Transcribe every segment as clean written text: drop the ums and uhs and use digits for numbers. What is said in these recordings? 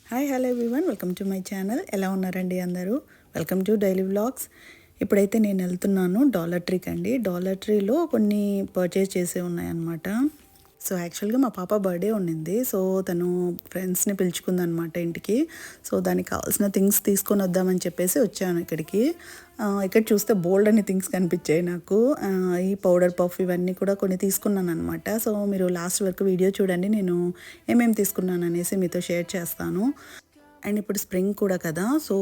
Hi hello everyone, welcome to my channel. ఎలా ఉన్నారండి అందరూ? Welcome to daily vlogs. ఇప్పుడైతే నేను వెళ్తున్నాను డాలర్ ట్రీకి అండి. డాలర్ ట్రీలో కొన్ని పర్చేస్ చేసే ఉన్నాయన్నమాట. సో యాక్చువల్గా మా పాప బర్త్డే ఉండింది. సో తను ఫ్రెండ్స్ని పిలుచుకుందనమాట ఇంటికి. సో దానికి కావాల్సిన థింగ్స్ తీసుకొని వద్దామని చెప్పేసి వచ్చాను ఇక్కడికి. ఇక్కడ చూస్తే బోల్డ్ అని థింగ్స్ కనిపించాయి నాకు. ఈ పౌడర్ పఫ్ ఇవన్నీ కూడా కొన్ని తీసుకున్నాను అనమాట. సో మీరు లాస్ట్ వరకు వీడియో చూడండి, నేను ఏమేమి తీసుకున్నాను అనేసి మీతో షేర్ చేస్తాను. అండ్ ఇప్పుడు స్ప్రింగ్ కూడా కదా, సో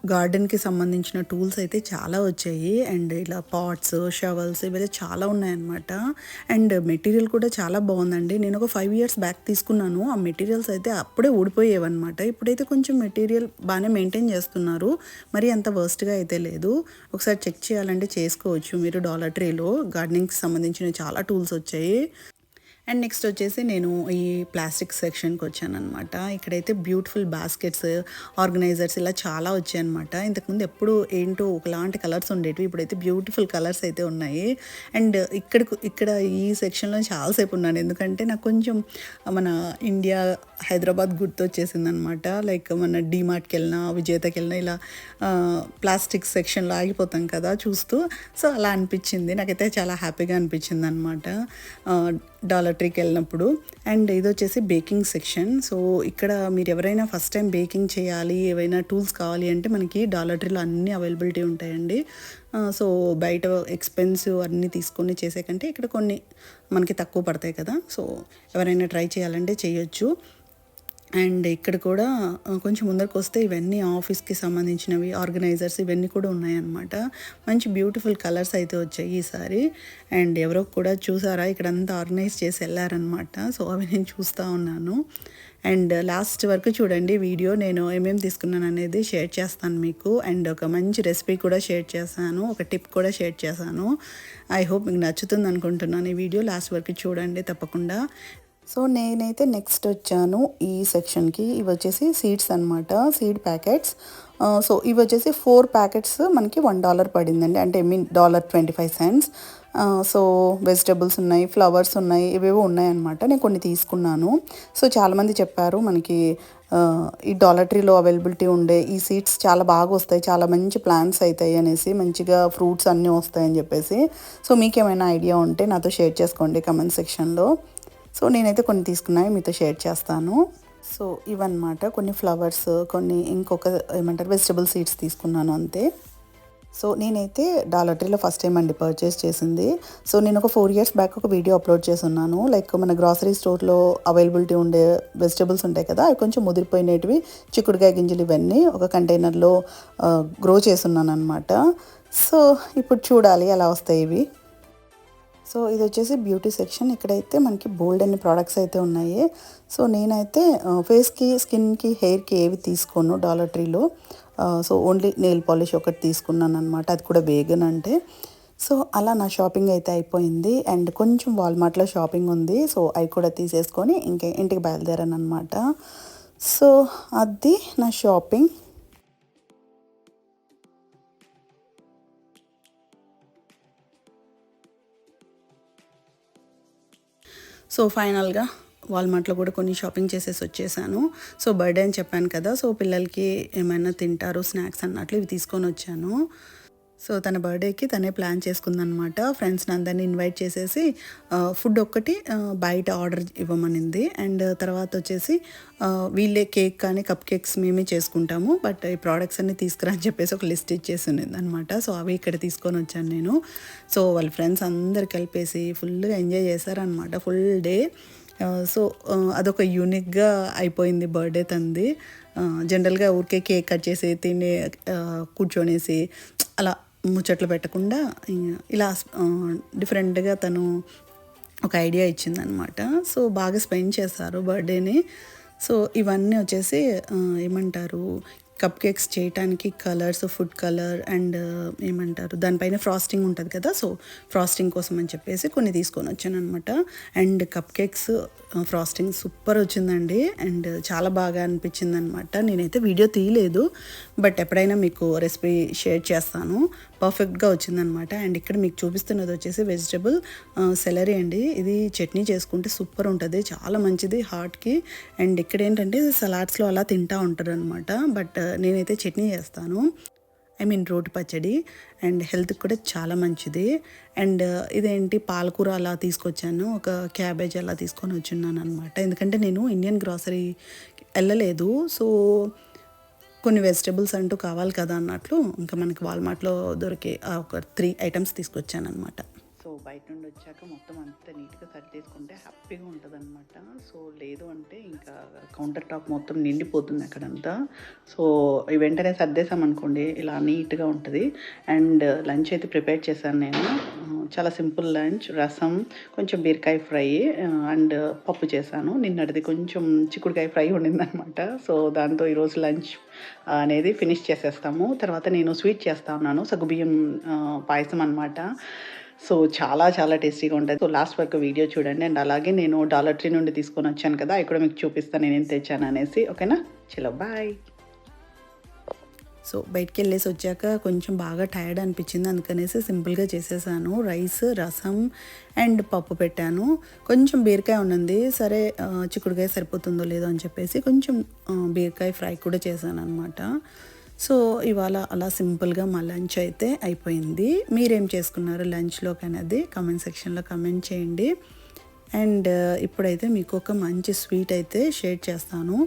గార్డెన్కి సంబంధించిన టూల్స్ అయితే చాలా వచ్చాయి. అండ్ ఇలా పాట్స్, షవల్స్ ఇవైతే చాలా ఉన్నాయన్నమాట. అండ్ మెటీరియల్ కూడా చాలా బాగుందండి. నేను ఒక 5 years బ్యాక్ తీసుకున్నాను. ఆ మెటీరియల్స్ అయితే అప్పుడే ఊడిపోయేవన్నమాట. ఇప్పుడైతే కొంచెం మెటీరియల్ బాగానే మెయింటైన్ చేస్తున్నారు, మరి అంత వర్స్ట్గా అయితే లేదు. ఒకసారి చెక్ చేయాలంటే చేసుకోవచ్చు మీరు. డాలర్ ట్రీలో గార్డెనింగ్కి సంబంధించిన చాలా టూల్స్ వచ్చాయి. అండ్ నెక్స్ట్ వచ్చేసి నేను ఈ ప్లాస్టిక్ సెక్షన్కి వచ్చానమాట. ఇక్కడైతే బ్యూటిఫుల్ బాస్కెట్స్, ఆర్గనైజర్స్ ఇలా చాలా వచ్చాయన్నమాట. ఇంతకుముందు ఎప్పుడు ఏంటో ఒకలాంటి కలర్స్ ఉండేవి, ఇప్పుడైతే బ్యూటిఫుల్ కలర్స్ అయితే ఉన్నాయి. అండ్ ఇక్కడ ఈ సెక్షన్లో చాలాసేపు ఉన్నాను, ఎందుకంటే నాకు కొంచెం మన ఇండియా హైదరాబాద్ గుర్తొచ్చేసింది అనమాట. లైక్ మన డీమార్ట్కి వెళ్ళినా, విజేతకి వెళ్ళినా ఇలా ప్లాస్టిక్ సెక్షన్లో ఆగిపోతాం కదా చూస్తూ. సో అలా అనిపించింది నాకైతే, చాలా హ్యాపీగా అనిపించింది అనమాట డాలర్ ట్రీకి వెళ్ళినప్పుడు. అండ్ ఇది వచ్చేసి బేకింగ్ సెక్షన్. సో ఇక్కడ మీరు ఎవరైనా ఫస్ట్ టైం బేకింగ్ చేయాలి, ఏవైనా టూల్స్ కావాలి అంటే మనకి డాలర్ ట్రీలో అన్నీ అవైలబిలిటీ ఉంటాయండి. సో బయట ఎక్స్పెన్సివ్ అన్నీ తీసుకొని చేసే కంటే ఇక్కడ కొన్ని మనకి తక్కువ పడతాయి కదా. సో ఎవరైనా ట్రై చేయాలంటే చేయొచ్చు. అండ్ ఇక్కడ కూడా కొంచెం ముందరికి వస్తే ఇవన్నీ ఆఫీస్కి సంబంధించినవి, ఆర్గనైజర్స్ ఇవన్నీ కూడా ఉన్నాయన్నమాట. మంచి బ్యూటిఫుల్ కలర్స్ అయితే వచ్చాయి ఈసారి. అండ్ ఎవరో కూడా చూసారా, ఇక్కడంతా ఆర్గనైజ్ చేసి వెళ్ళారనమాట. సో అవి నేను చూస్తూ ఉన్నాను. అండ్ లాస్ట్ వరకు చూడండి వీడియో, నేను ఏమేమి తీసుకున్నాను అనేది షేర్ చేస్తాను మీకు. అండ్ ఒక మంచి రెసిపీ కూడా షేర్ చేశాను, ఒక టిప్ కూడా షేర్ చేశాను. ఐ హోప్ మీకు నచ్చుతుంది అనుకుంటున్నాను ఈ వీడియో. లాస్ట్ వరకు చూడండి తప్పకుండా. సో నేనైతే నెక్స్ట్ వచ్చాను ఈ సెక్షన్కి. ఇవి వచ్చేసి సీడ్స్ అనమాట, సీడ్ ప్యాకెట్స్. సో ఇవి వచ్చేసి 4 ప్యాకెట్స్ మనకి $1 పడిందండి, అంటే $1.25. సో వెజిటబుల్స్ ఉన్నాయి, ఫ్లవర్స్ ఉన్నాయి, ఇవేవో ఉన్నాయన్నమాట. నేను కొన్ని తీసుకున్నాను. సో చాలామంది చెప్పారు మనకి ఈ డాలర్ ట్రీలో అవైలబిలిటీ ఉండే ఈ సీడ్స్ చాలా బాగా వస్తాయి, చాలా మంచి ప్లాంట్స్ అవుతాయి అనేసి, మంచిగా ఫ్రూట్స్ అన్నీ వస్తాయని చెప్పేసి. సో మీకేమైనా ఐడియా ఉంటే నాతో షేర్ చేసుకోండి కమెంట్ సెక్షన్లో. సో నేనైతే కొన్ని తీసుకున్నాయి మీతో షేర్ చేస్తాను. సో ఇవన్నమాట కొన్ని ఫ్లవర్స్, కొన్ని ఇంకొక ఏమంటారు వెజిటబుల్ సీడ్స్ తీసుకున్నాను అంతే. సో నేనైతే డాలర్ ట్రీలో ఫస్ట్ టైం అండి పర్చేస్ చేసింది. సో నేను ఒక 4 years బ్యాక్ ఒక వీడియో అప్లోడ్ చేస్తున్నాను. లైక్ మన గ్రాసరీ స్టోర్లో అవైలబిలిటీ ఉండే వెజిటబుల్స్ ఉంటాయి కదా, అవి కొంచెం ముదిరిపోయినవి, చిక్కుడుకాయ గింజలు ఇవన్నీ ఒక కంటైనర్లో గ్రో చేస్తున్నాను అనమాట. సో ఇప్పుడు చూడాలి ఎలా వస్తాయి ఇవి. సో ఇది వచ్చేసి బ్యూటీ సెక్షన్. ఇక్కడైతే మనకి బోల్డ్ అన్ని ప్రోడక్ట్స్ అయితే ఉన్నాయి. సో నేనైతే ఫేస్కి, స్కిన్కి, హెయిర్కి ఏవి తీసుకోను డాలర్ ట్రీలో. సో ఓన్లీ నెయిల్ పాలిష్ ఒకటి తీసుకున్నాను అనమాట, అది కూడా వేగన్ అంటే. సో అలా నా షాపింగ్ అయితే అయిపోయింది. అండ్ కొంచెం వాల్మార్ట్లో షాపింగ్ ఉంది, సో అవి కూడా తీసేసుకొని ఇంకా ఇంటికి బయలుదేరాను అనమాట. సో అది నా షాపింగ్. సో ఫైనల్గా వాల్మార్ట్లో కూడా కొన్ని షాపింగ్ చేసేసి వచ్చేసాను. సో బర్త్డే అని చెప్పాను కదా, సో పిల్లలకి ఏమైనా తింటారు స్నాక్స్ అన్నట్లు ఇవి తీసుకొని వచ్చాను. సో తన బర్త్డేకి తనే ప్లాన్ చేసుకుందనమాట. ఫ్రెండ్స్ని అందరినీ ఇన్వైట్ చేసేసి ఫుడ్ ఒక్కటి బయట ఆర్డర్ ఇవ్వమనింది. అండ్ తర్వాత వచ్చేసి వీళ్ళే కేక్ కానీ కప్ కేక్స్ మేమే చేసుకుంటాము, బట్ ఈ ప్రోడక్ట్స్ అన్నీ తీసుకురా అని చెప్పేసి ఒక లిస్ట్ ఇచ్చేసి ఉన్నది అనమాట. సో అవి ఇక్కడ తీసుకొని వచ్చాను నేను. సో వాళ్ళ ఫ్రెండ్స్ అందరు కలిపేసి ఫుల్గా ఎంజాయ్ చేశారనమాట ఫుల్ డే. సో అదొక యూనిక్గా అయిపోయింది బర్త్డే తంది. జనరల్గా ఊరికే కేక్ కట్ చేసి తిని కూర్చొనేసి అలా ముచ్చట్లు పెట్టకుండా ఇలా డిఫరెంట్గా తను ఒక ఐడియా ఇచ్చిందనమాట. సో బాగా స్పెండ్ చేశారు బర్త్డేని. సో ఇవన్నీ వచ్చేసి ఏమంటారు కప్ కేక్స్ చేయటానికి కలర్స్, ఫుడ్ కలర్ అండ్ ఏమంటారు దానిపైన ఫ్రాస్టింగ్ ఉంటుంది కదా, సో ఫ్రాస్టింగ్ కోసం అని చెప్పేసి కొన్ని తీసుకొని వచ్చాను అనమాట. And cup cakes frosting super వచ్చిందండి అండ్ చాలా బాగా అనిపించింది అనమాట. నేనైతే వీడియో తీయలేదు, బట్ ఎప్పుడైనా మీకు రెసిపీ షేర్ చేస్తాను. పర్ఫెక్ట్గా వచ్చిందనమాట. అండ్ ఇక్కడ మీకు చూపిస్తున్నది వచ్చేసి వెజిటబుల్ సెలరీ అండి. ఇది చట్నీ చేసుకుంటే సూపర్ ఉంటుంది, చాలా మంచిది హార్ట్కి. అండ్ ఇక్కడ ఏంటంటే సలాడ్స్లో అలా తింటూ ఉంటారు అనమాట, బట్ నేనైతే చట్నీ చేస్తాను, రోటి పచ్చడి. అండ్ హెల్త్కి కూడా చాలా మంచిది. అండ్ ఇదేంటి పాలకూర అలా తీసుకొచ్చాను, ఒక క్యాబేజ్ అలా తీసుకొని వచ్చున్నాను అనమాట. ఎందుకంటే నేను ఇండియన్ గ్రాసరీ వెళ్ళలేదు, సో కొన్ని వెజిటబుల్స్ అంటూ కావాలి కదా అన్నట్లు ఇంకా మనకి వాల్మార్ట్లో దొరికే ఒక 3 ఐటమ్స్ తీసుకొచ్చాను అనమాట. సో బయట నుండి వచ్చాక మొత్తం అంతా నీట్గా సర్దేసుకుంటే హ్యాపీగా ఉంటుంది అనమాట. సో లేదు అంటే ఇంకా కౌంటర్ టాప్ మొత్తం నిండిపోతుంది అక్కడంతా. సో వెంటనే సర్దేశామనుకోండి ఇలా నీట్గా ఉంటుంది. అండ్ లంచ్ అయితే ప్రిపేర్ చేశాను నేను, చాలా సింపుల్ లంచ్. రసం, కొంచెం బీరకాయ ఫ్రై అండ్ పప్పు చేశాను. నిన్నటిది కొంచెం చిక్కుడుకాయ ఫ్రై ఉండిందనమాట. సో దాంతో ఈరోజు లంచ్ అనేది ఫినిష్ చేసేస్తాము. తర్వాత నేను స్వీట్ చేస్తా ఉన్నాను, సగ్గుబియ్యం పాయసం అనమాట. సో చాలా చాలా టేస్టీగా ఉంటుంది. సో లాస్ట్ వరకు వీడియో చూడండి. అండ్ అలాగే నేను డాలర్ ట్రీ నుండి తీసుకొని వచ్చాను కదా, అవి కూడా మీకు చూపిస్తాను నేనేం తెచ్చాను అనేసి. ఓకేనా, చలో బాయ్. సో బయటికి వెళ్ళేసి వచ్చాక కొంచెం బాగా టైర్డ్ అనిపించింది, అందుకనేసి సింపుల్గా చేసేసాను. రైస్, రసం అండ్ పప్పు పెట్టాను. కొంచెం బీరకాయ ఉన్నది, సరే చిక్కుడుకాయ సరిపోతుందో లేదో అని చెప్పేసి కొంచెం బీరకాయ ఫ్రై కూడా చేశాను అనమాట. సో ఇవాళ అలా సింపుల్గా మా లంచ్ అయితే అయిపోయింది. మీరేం చేసుకున్నారు లంచ్లోకి అనేది కామెంట్ సెక్షన్లో కామెంట్ చేయండి. అండ్ ఇప్పుడైతే మీకు ఒక మంచి స్వీట్ అయితే షేర్ చేస్తాను.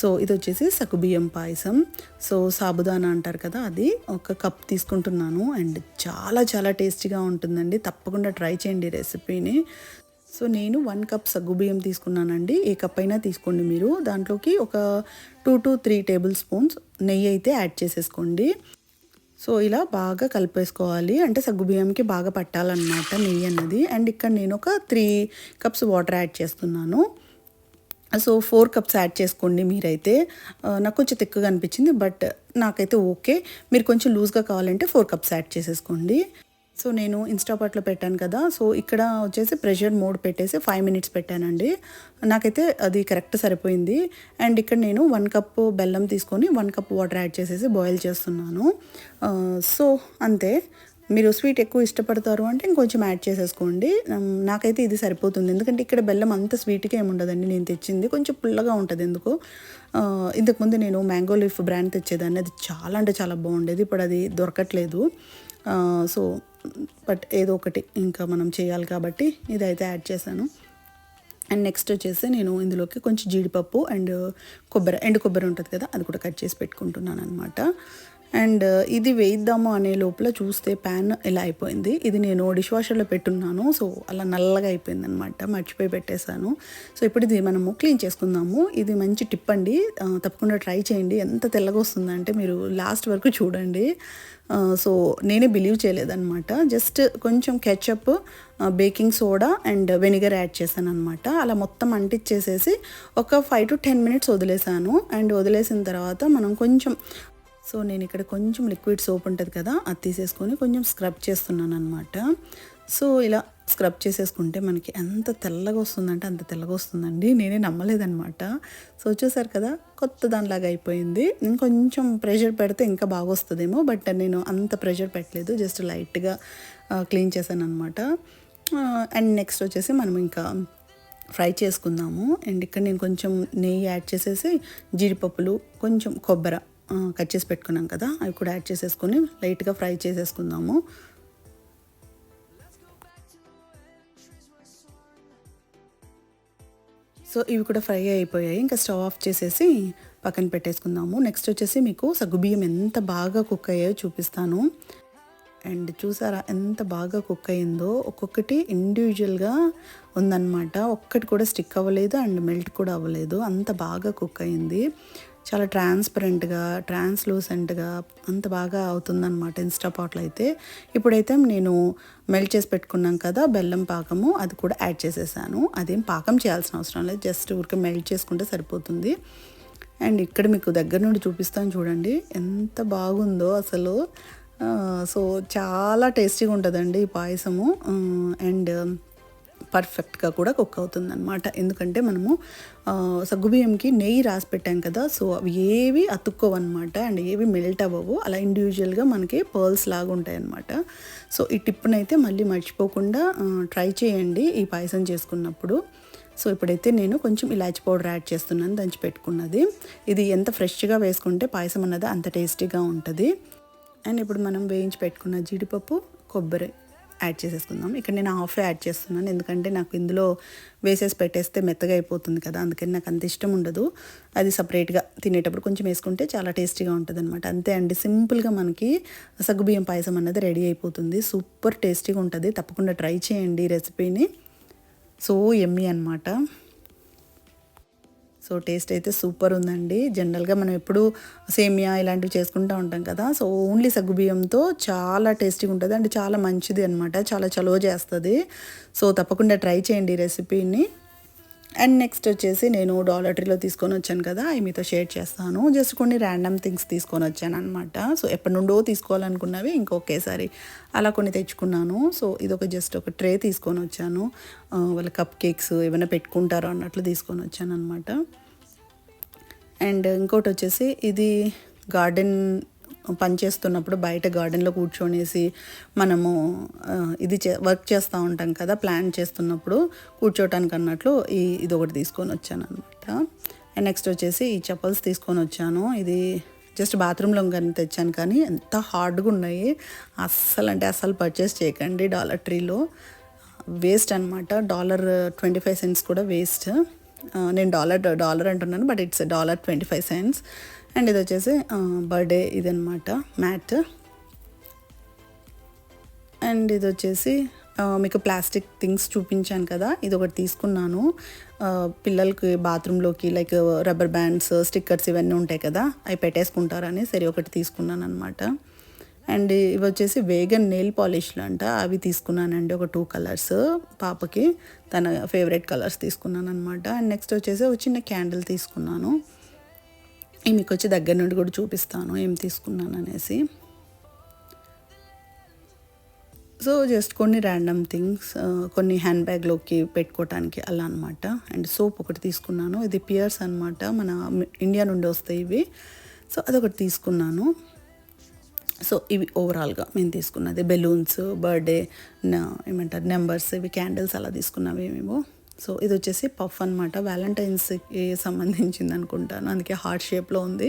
సో ఇది వచ్చేసి సగ్గుబియ్యం పాయసం. సో సాబుదానా అంటారు కదా, అది 1 కప్ తీసుకుంటున్నాను. అండ్ చాలా చాలా టేస్టీగా ఉంటుందండి, తప్పకుండా ట్రై చేయండి రెసిపీని. సో నేను 1 కప్ సగ్గుబియ్యం తీసుకున్నానండి, ఏ కప్ అయినా తీసుకోండి మీరు. దాంట్లోకి ఒక 2 to 3 టేబుల్ స్పూన్స్ నెయ్యి అయితే యాడ్ చేసేసుకోండి. సో ఇలా బాగా కలిపేసుకోవాలి, అంటే సగ్గుబియ్యంకి బాగా పట్టాలన్నమాట నెయ్యి అన్నది. అండ్ ఇక్కడ నేను ఒక 3 కప్స్ వాటర్ యాడ్ చేస్తున్నాను. సో 4 కప్స్ యాడ్ చేసుకోండి మీరైతే. నాకు కొంచెం తిక్కుగా అనిపించింది, బట్ నాకైతే ఓకే. మీరు కొంచెం లూజ్గా కావాలంటే 4 కప్స్ యాడ్ చేసేసుకోండి. సో నేను ఇన్స్టాపాట్లో పెట్టాను కదా, సో ఇక్కడ వచ్చేసి ప్రెషర్ మోడ్ పెట్టేసి 5 minutes పెట్టానండి. నాకైతే అది కరెక్ట్ సరిపోయింది. అండ్ ఇక్కడ నేను 1 కప్ బెల్లం తీసుకొని 1 కప్ వాటర్ యాడ్ చేసేసి బాయిల్ చేస్తున్నాను. సో అంతే. మీరు స్వీట్ ఎక్కువ ఇష్టపడతారు అంటే ఇంకొంచెం యాడ్ చేసేసుకోండి. నాకైతే ఇది సరిపోతుంది, ఎందుకంటే ఇక్కడ బెల్లం అంత స్వీట్గా ఏముండదండి. నేను తెచ్చింది కొంచెం పుల్లగా ఉంటుంది ఎందుకో. ఇంతకుముందు నేను మ్యాంగో లీఫ్ బ్రాండ్ తెచ్చేదాన్ని, అది చాలా అంటే చాలా బాగుండేది. ఇప్పుడు అది దొరకట్లేదు. సో బట్ ఏదో ఒకటి ఇంకా మనం చేయాలి కాబట్టి ఇదైతే యాడ్ చేశాను. అండ్ నెక్స్ట్ వచ్చేసి నేను ఇందులోకి కొంచెం జీడిపప్పు అండ్ ఎండు కొబ్బరి ఉంటుంది కదా, అది కూడా కట్ చేసి పెట్టుకుంటున్నాను అనమాట. అండ్ ఇది వేయిద్దాము అనే లోపల చూస్తే ప్యాన్ ఇలా అయిపోయింది. ఇది నేను డిష్ వాషర్లో పెట్టున్నాను, సో అలా నల్లగా అయిపోయింది అనమాట, మర్చిపోయి పెట్టేశాను. సో ఇప్పుడు ఇది మనము క్లీన్ చేసుకుందాము. ఇది మంచి టిప్ అండి, తప్పకుండా ట్రై చేయండి. ఎంత తెల్లగా వస్తుందంటే మీరు లాస్ట్ వరకు చూడండి. సో నేనే బిలీవ్ చేయలేదన్నమాట. జస్ట్ కొంచెం ketchup, baking soda and vinegar add చేశాను అనమాట. అలా మొత్తం అంటించేసేసి ఒక 5 to 10 minutes వదిలేసాను. అండ్ వదిలేసిన తర్వాత మనం కొంచెం, సో నేను ఇక్కడ కొంచెం లిక్విడ్ సోప్ ఉంటుంది కదా, అది తీసేసుకొని కొంచెం స్క్రబ్ చేస్తున్నాను అనమాట. సో ఇలా స్క్రబ్ చేసేసుకుంటే మనకి ఎంత తెల్లగా వస్తుందంటే అంత తెల్లగా వస్తుందండి. నేనే నమ్మలేదనమాట. సో చూసారు కదా, కొత్త దానిలాగా అయిపోయింది. ఇంకొంచెం ప్రెషర్ పెడితే ఇంకా బాగా వస్తుందేమో, బట్ నేను అంత ప్రెషర్ పెట్టలేదు, జస్ట్ లైట్గా క్లీన్ చేశాను అనమాట. అండ్ నెక్స్ట్ వచ్చేసి మనం ఇంకా ఫ్రై చేసుకుందాము. అండ్ ఇక్కడ నేను కొంచెం నెయ్యి యాడ్ చేసేసి జీడిపప్పులు, కొంచెం కొబ్బరి కట్ చేసి పెట్టుకున్నాం కదా, అవి కూడా యాడ్ చేసేసుకొని లైట్గా ఫ్రై చేసేసుకుందాము. సో ఇవి కూడా ఫ్రై అయిపోయాయి. ఇంకా స్టవ్ ఆఫ్ చేసేసి పక్కన పెట్టేసుకుందాము. నెక్స్ట్ వచ్చేసి మీకు సగ్గుబియ్యం ఎంత బాగా కుక్ అయ్యాయో చూపిస్తాను. అండ్ చూసారా ఎంత బాగా కుక్ అయిందో, ఒక్కొక్కటి ఇండివిజువల్గా ఉందన్నమాట. ఒక్కటి కూడా స్టిక్ అవ్వలేదు అండ్ మెల్ట్ కూడా అవ్వలేదు, అంత బాగా కుక్ అయింది. చాలా ట్రాన్స్పరెంట్గా, ట్రాన్స్లూసెంట్గా అంత బాగా అవుతుందన్నమాట ఇన్స్టాపాట్లో అయితే. ఇప్పుడైతే నేను మెల్ట్ చేసి పెట్టుకున్నాం కదా బెల్లం పాకము, అది కూడా యాడ్ చేసేసాను. అదేం పాకం చేయాల్సిన అవసరం లేదు, జస్ట్ ఊరికే మెల్ట్ చేసుకుంటే సరిపోతుంది. అండ్ ఇక్కడ మీకు దగ్గర నుండి చూపిస్తాను చూడండి, ఎంత బాగుందో అసలు. సో చాలా టేస్టీగా ఉంటుందండి ఈ పాయసము. అండ్ పర్ఫెక్ట్గా కూడా కుక్ అవుతుందన్నమాట. ఎందుకంటే మనము సగ్గుబియ్యంకి నెయ్యి రాసి పెట్టాం కదా, సో అవి ఏవి అతుక్కోవన్నమాట అండ్ ఏవి మెల్ట్ అవ్వవు. అలా ఇండివిజువల్గా మనకి పర్ల్స్ లాగా ఉంటాయి అన్నమాట. సో ఈ టిప్నైతే మళ్ళీ మర్చిపోకుండా ట్రై చేయండి ఈ పాయసం చేసుకున్నప్పుడు. సో ఇప్పుడైతే నేను కొంచెం ఇలాచి పౌడర్ యాడ్ చేస్తున్నాను, దంచి పెట్టుకున్నది. ఇది ఎంత ఫ్రెష్గా వేసుకుంటే పాయసం అన్నది అంత టేస్టీగా ఉంటుంది. అండ్ ఇప్పుడు మనం వేయించి పెట్టుకున్న జీడిపప్పు, కొబ్బరి యాడ్ చేసేసుకుందాం. ఇక్కడ నేను హాఫ్ యాడ్ చేస్తున్నాను, ఎందుకంటే నాకు ఇందులో వేసేసి పెట్టేస్తే మెత్తగా అయిపోతుంది కదా, అందుకని నాకు అంత ఇష్టం ఉండదు. అది సపరేట్గా తినేటప్పుడు కొంచెం వేసుకుంటే చాలా టేస్టీగా ఉంటుంది అనమాట. అంతే అండి, సింపుల్గా మనకి సగ్గుబియ్యం పాయసం అన్నది రెడీ అయిపోతుంది. సూపర్ టేస్టీగా ఉంటుంది. తప్పకుండా ట్రై చేయండి ఈ రెసిపీని. సో యమ్మీ అనమాట. సో టేస్ట్ అయితే సూపర్ ఉందండి. జనరల్గా మనం ఎప్పుడు సేమియా ఇలాంటివి చేసుకుంటూ ఉంటాం కదా, సో ఓన్లీ సగ్గుబియ్యంతో చాలా టేస్టీగా ఉంటుంది అండ్ చాలా మంచిది అనమాట, చాలా చలువ చేస్తుంది. సో తప్పకుండా ట్రై చేయండి ఈ రెసిపీని. అండ్ నెక్స్ట్ వచ్చేసి నేను డాలర్ ట్రీలో తీసుకొని వచ్చాను కదా, అవి మీతో షేర్ చేస్తాను. జస్ట్ కొన్ని ర్యాండమ్ థింగ్స్ తీసుకొని వచ్చాను అనమాట. సో ఎప్పటి నుండో తీసుకోవాలనుకున్నవి ఇంకొకేసారి అలా కొన్ని తెచ్చుకున్నాను. సో ఇది జస్ట్ ఒక ట్రే తీసుకొని వచ్చాను. వాళ్ళ కప్ కేక్స్ ఏమైనా పెట్టుకుంటారో అన్నట్లు తీసుకొని వచ్చాను అనమాట. అండ్ ఇంకోటి వచ్చేసి ఇది గార్డెన్ పనిచేస్తున్నప్పుడు బయట గార్డెన్లో కూర్చొనేసి మనము ఇది వర్క్ చేస్తూ ఉంటాం కదా, ప్లాన్ చేస్తున్నప్పుడు కూర్చోటానికి అన్నట్లు ఇది ఒకటి తీసుకొని వచ్చాను అనమాట. అండ్ నెక్స్ట్ వచ్చేసి ఈ చెప్పల్స్ తీసుకొని వచ్చాను. ఇది జస్ట్ బాత్రూంలో కానీ తెచ్చాను, కానీ ఎంత హార్డ్గా ఉన్నాయి. అస్సలు పర్చేస్ చేయకండి డాలర్ ట్రీలో, వేస్ట్ అనమాట. $1.25 కూడా వేస్ట్. నేను డాలర్ అంటున్నాను, బట్ ఇట్స్ $1.25. అండ్ ఇది వచ్చేసి బర్త్డే ఇదనమాట మ్యాట్. అండ్ ఇది వచ్చేసి మీకు ప్లాస్టిక్ థింగ్స్ చూపించాను కదా, ఇది ఒకటి తీసుకున్నాను. పిల్లలకి బాత్రూంలోకి లైక్ రబ్బర్ బ్యాండ్స్, స్టిక్కర్స్ ఇవన్నీ ఉంటాయి కదా, అవి పెట్టేసుకుంటారని సరే ఒకటి తీసుకున్నాను అనమాట. అండ్ ఇవి వచ్చేసి వేగన్ నెయిల్ పాలిష్లు అంట, అవి తీసుకున్నానండి. ఒక 2 కలర్స్, పాపకి తన ఫేవరెట్ కలర్స్ తీసుకున్నాను అనమాట. అండ్ నెక్స్ట్ వచ్చేసి ఒక చిన్న క్యాండిల్ తీసుకున్నాను. మీకు వచ్చి దగ్గర నుండి కూడా చూపిస్తాను ఏం తీసుకున్నాను అనేసి. సో జస్ట్ కొన్ని ర్యాండమ్ థింగ్స్, కొన్ని హ్యాండ్ బ్యాగ్లోకి పెట్టుకోవటానికి అలా అనమాట. అండ్ సోప్ ఒకటి తీసుకున్నాను, ఇది పియర్స్ అనమాట, మన ఇండియా నుండి వస్తాయి ఇవి. సో అదొకటి తీసుకున్నాను. సో ఇవి ఓవరాల్గా మేము తీసుకున్నది. బెలూన్స్, బర్త్డే ఏమంటారు నెంబర్స్, ఇవి క్యాండిల్స్ అలా తీసుకున్నవి మేము. సో ఇది వచ్చేసి పఫ్ అనమాట, వ్యాలంటైన్స్కి సంబంధించింది అనుకుంటాను, అందుకే హార్ట్ షేప్లో ఉంది.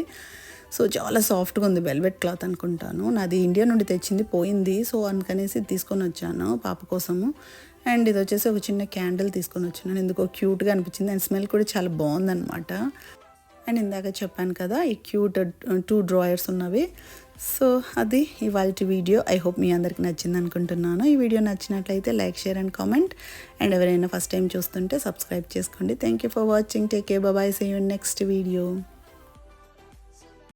సో చాలా సాఫ్ట్గా ఉంది, వెల్వెట్ క్లాత్ అనుకుంటాను. నాది ఇండియా నుండి తెచ్చింది, పోయింది. సో అందుకనేసి తీసుకొని వచ్చాను పాప కోసము. అండ్ ఇది వచ్చేసి ఒక చిన్న క్యాండిల్ తీసుకొని వచ్చాను, ఎందుకో క్యూట్గా అనిపించింది అండ్ స్మెల్ కూడా చాలా బాగుందనమాట. అండ్ ఇందాక చెప్పాను కదా ఈ క్యూట్ 2 డ్రాయర్స్ ఉన్నవి. సో అది ఇవాల్టి వీడియో. ఐ హోప్ మీ అందరికి నచ్చింది అనుకుంటున్నాను. ఈ వీడియో నచ్చినట్లయితే like, share and comment. And ఎవరైనా ఫస్ట్ టైం చూస్తుంటే సబ్స్క్రైబ్ చేసుకోండి. Thank you for watching. Take care, bye, see you in next video.